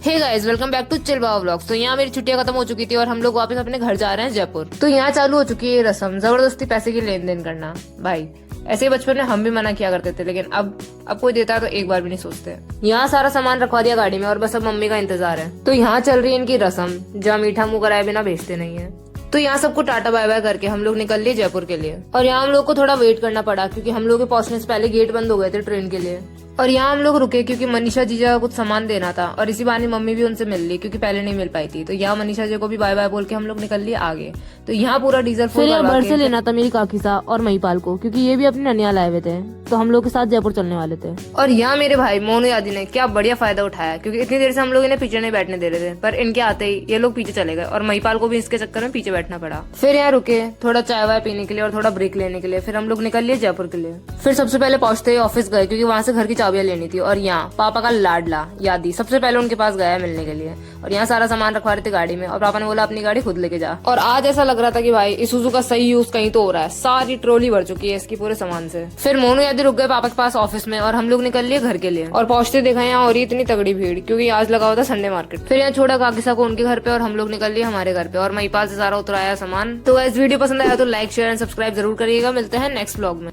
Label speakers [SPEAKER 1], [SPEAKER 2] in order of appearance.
[SPEAKER 1] Hey guys, welcome back to chill Baba vlogs. तो यहाँ मेरी छुट्टियां खत्म हो चुकी थी और हम लोग वापस अपने घर जा रहे हैं जयपुर। तो यहाँ चालू हो चुकी है ये रस्म, जबरदस्ती पैसे की लेन देन करना। भाई ऐसे ही बचपन में हम भी मना किया करते थे, लेकिन अब कोई देता है तो एक बार भी नहीं सोचते। यहाँ सारा सामान रखवा दिया गाड़ी में और बस अब मम्मी का इंतजार है। तो यहाँ चल रही है इनकी रस्म, जहाँ मीठा मुंह कराए बिना भेजते नहीं है। तो यहाँ सबको टाटा बाय बाय करके हम लोग निकल लिए जयपुर के लिए। और यहाँ हम लोग को थोड़ा वेट करना पड़ा क्योंकि हम लोग के पहुंचने से पहले गेट बंद हो गए थे ट्रेन के लिए। और यहाँ हम लोग रुके क्योंकि मनीषा जीजा का कुछ सामान देना था और इसी बहाने मम्मी भी उनसे मिल ली क्योंकि पहले नहीं मिल पाई थी। तो यहाँ मनीषा जी को भी बाय बाय बोल के हम लोग निकल लिए आगे। तो यहाँ पूरा डीजल फुल करवा के
[SPEAKER 2] से लेना था मेरी काकी सा और महिपाल को, क्योंकि ये भी अपने ननियाल आए हुए थे, तो हम लोग के साथ जयपुर चलने वाले थे।
[SPEAKER 1] और यहाँ मेरे भाई मोनू यादी ने क्या बढ़िया फायदा उठाया क्योंकि इतनी देर से हम लोग इन्हें पीछे नहीं बैठने दे रहे थे, पर इनके आते ही ये लोग पीछे चले गए और महिपाल को भी इसके चक्कर में पीछे बैठना पड़ा। फिर यहाँ रुके थोड़ा चाय वाय पीने के लिए और थोड़ा ब्रेक लेने के लिए। फिर हम लोग निकल लिए जयपुर के लिए। फिर सबसे पहले पहुंचते ही ऑफिस गए क्योंकि वहाँ से घर की चाबियां लेनी थी। और यहाँ पापा का लाडला यादी सबसे पहले उनके पास गया मिलने के लिए। और यहाँ सारा सामान रखवा रहे थे गाड़ी में और पापा ने बोला अपनी गाड़ी खुद लेके जा। और आज ऐसा लग रहा था कि भाई इसूजू का सही यूज कहीं तो हो रहा है, सारी ट्रॉली भर चुकी है इसकी पूरे सामान से। फिर मोनू यादी रुक गए पापा के पास ऑफिस में और हम लोग निकल लिए घर के लिए। और पहुंचते देखा यहाँ और इतनी तगड़ी भीड़ क्योंकि आज लगा हुआ था संडे मार्केट। फिर यहाँ छोड़ा काकिसा को उनके घर पे और हम लोग निकल लिए हमारे घर पे। और महिपाल से सारा उतराया सामान। तो इस वीडियो पसंद आया तो लाइक शेयर एंड सब्सक्राइब जरूर करिएगा। मिलते हैं नेक्स्ट व्लॉग में।